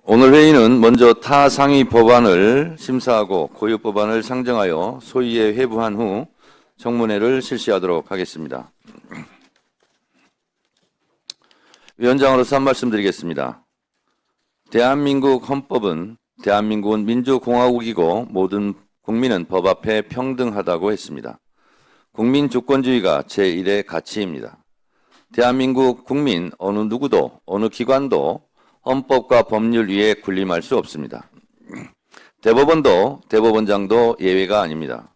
오늘 회의는 먼저 타 상위 법안을 심사하고 고유 법안을 상정하여 소위에 회부한 후 청문회를 실시하도록 하겠습니다. 위원장으로서 한 말씀 드리겠습니다. 대한민국 헌법은 대한민국은 민주공화국이고 모든 국민은 법 앞에 평등하다고 했습니다. 국민주권주의가 제1의 가치입니다. 대한민국 국민 어느 누구도 어느 기관도 헌법과 법률 위에 군림할 수 없습니다. 대법원도 대법원장도 예외가 아닙니다.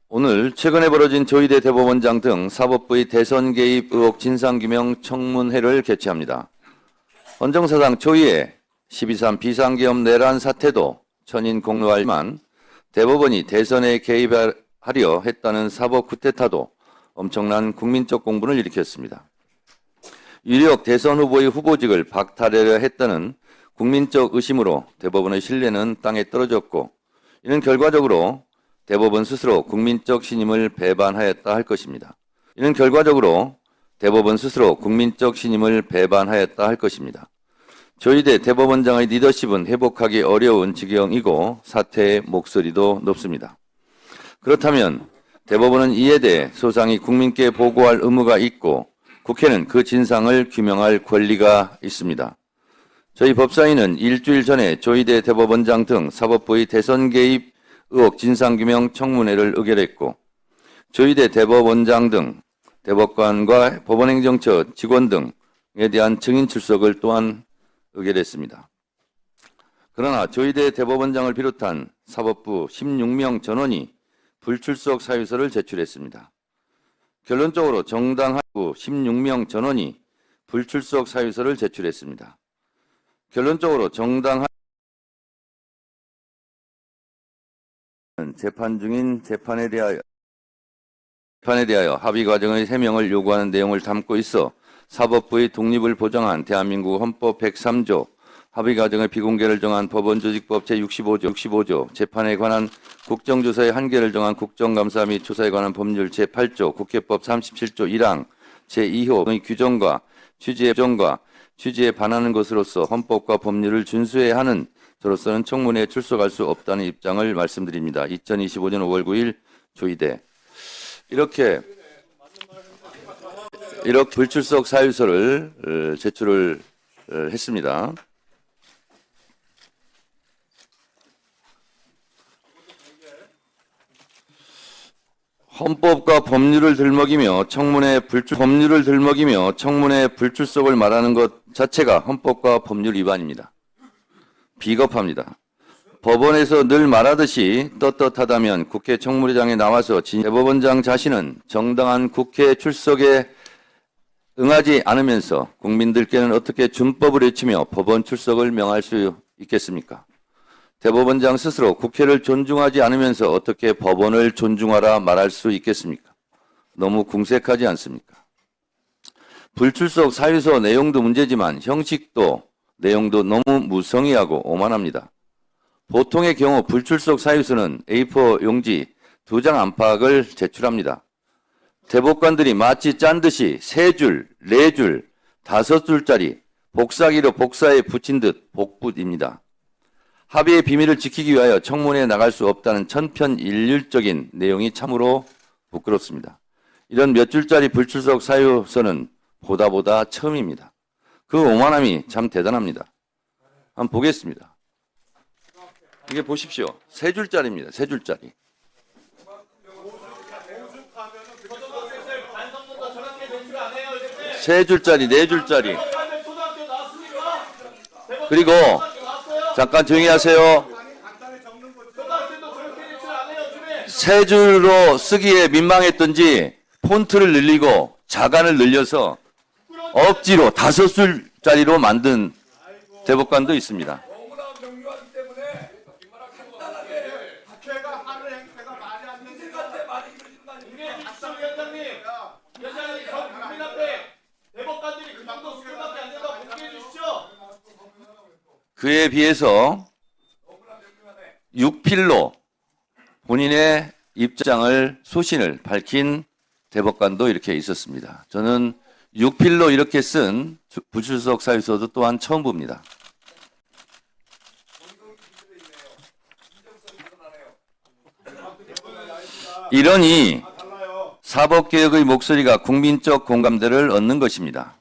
오늘 최근에 벌어진 조희대 대법원장 등 사법부의 대선 개입 의혹 진상규명 청문회를 개최합니다. 헌정사상 초유의 12.3 비상계엄 내란 사태도 천인 공로하지만 대법원이 대선에 개입하려 했다는 사법 쿠데타도 엄청난 국민적 공분을 일으켰습니다. 유력 대선 후보의 후보직을 박탈하려 했다는 국민적 의심으로 대법원의 신뢰는 땅에 떨어졌고, 이는 결과적으로 대법원 스스로 국민적 신임을 배반하였다 할 것입니다. 이는 결과적으로 대법원 스스로 국민적 신임을 배반하였다 할 것입니다. 조희대 대법원장의 리더십은 회복하기 어려운 지경이고 사태의 목소리도 높습니다. 그렇다면 대법원은 이에 대해 소상히 국민께 보고할 의무가 있고 국회는 그 진상을 규명할 권리가 있습니다. 저희 법사위는 일주일 전에 조희대 대법원장 등 사법부의 대선 개입 의혹 진상규명 청문회를 의결했고, 조희대 대법원장 등 대법관과 법원행정처 직원 등에 대한 증인 출석을 또한 의결했습니다. 그러나 조희대 대법원장을 비롯한 사법부 16명 전원이 불출석 사유서를 제출했습니다. 결론적으로 정당 하부 16명 전원이 불출석 사유서를 제출했습니다. 결론적으로 정당 재판 중인 재판에 대하여 합의 과정의 해명을 요구하는 내용을 담고 있어 사법부의 독립을 보장한 대한민국 헌법 103조, 합의 과정의 비공개를 정한 법원조직법 제65조, 재판에 관한 국정조사의 한계를 정한 국정감사 및 조사에 관한 법률 제8조, 국회법 37조 1항 제2호의 규정과 취지에 반하는 것으로서 헌법과 법률을 준수해야 하는 저로서는 청문회에 출석할 수 없다는 입장을 말씀드립니다. 2025년 5월 9일 조희대. 이렇게 불출석 사유서를 제출을 했습니다. 헌법과 법률을 들먹이며 청문회 불출석을 말하는 것 자체가 헌법과 법률 위반입니다. 비겁합니다. 법원에서 늘 말하듯이 떳떳하다면 국회 청문회장에 나와서 대법원장 자신은 정당한 국회 출석에 응하지 않으면서 국민들께는 어떻게 준법을 외치며 법원 출석을 명할 수 있겠습니까? 대법원장 스스로 국회를 존중하지 않으면서 어떻게 법원을 존중하라 말할 수 있겠습니까? 너무 궁색하지 않습니까? 불출석 사유서 내용도 문제지만 형식도 내용도 너무 무성의하고 오만합니다. 보통의 경우 불출석 사유서는 A4 용지 2장 안팎을 제출합니다. 대법관들이 마치 짠 듯이 3줄, 4줄, 5줄짜리 복사기로 복사에 붙인 듯 복붙입니다. 합의의 비밀을 지키기 위하여 청문회에 나갈 수 없다는 천편일률적인 내용이 참으로 부끄럽습니다. 이런 몇 줄짜리 불출석 사유서는 보다 처음입니다. 그 오만함이 참 대단합니다. 한번 보겠습니다. 이게 보십시오. 3줄짜리입니다. 3줄짜리. 3줄짜리, 4줄짜리. 그리고 잠깐 조용히 하세요. 3줄로 쓰기에 민망했던지 폰트를 늘리고 자간을 늘려서 억지로 5줄짜리로 만든 대법관도 있습니다. 그에 비해서 6필로 본인의 입장을 소신을 밝힌 대법관도 이렇게 있었습니다. 저는 6필로 이렇게 쓴 부출석 사유서도 또한 처음 봅니다. 이러니 사법개혁의 목소리가 국민적 공감대를 얻는 것입니다.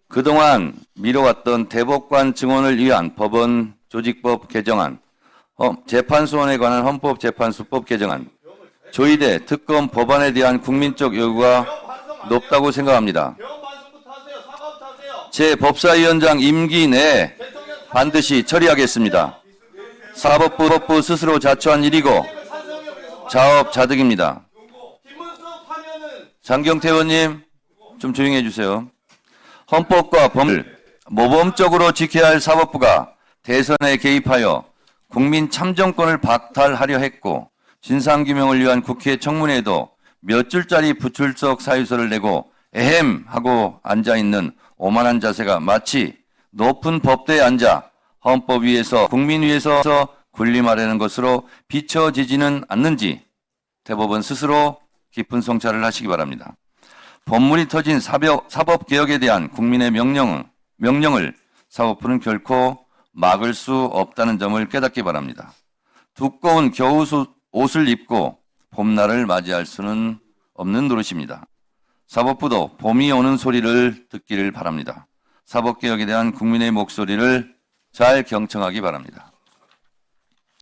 그동안 미뤄왔던 대법관 증원을 위한 법원 조직법 개정안, 재판소원에 관한 헌법재판소법 개정안, 조의대 특검 법안에 대한 국민적 요구가 높다고 생각합니다. 제 법사위원장 임기 내에 반드시 처리하겠습니다. 사법부 스스로 자초한 일이고 자업자득입니다. 장경태 의원님 좀 조용히 해주세요. 헌법과 법을 모범적으로 지켜야 할 사법부가 대선에 개입하여 국민 참정권을 박탈하려 했고 진상규명을 위한 국회 청문회에도 몇 줄짜리 부출석 사유서를 내고 에헴 하고 앉아있는 오만한 자세가 마치 높은 법대에 앉아 헌법 위에서 국민 위에서 군림하려는 것으로 비춰지지는 않는지 대법원 스스로 깊은 성찰을 하시기 바랍니다. 법문이 터진 사법개혁에 대한 국민의 명령을 사법부는 결코 막을 수 없다는 점을 깨닫기 바랍니다. 두꺼운 겨우 옷을 입고 봄날을 맞이할 수는 없는 노릇입니다. 사법부도 봄이 오는 소리를 듣기를 바랍니다. 사법개혁에 대한 국민의 목소리를 잘 경청하기 바랍니다.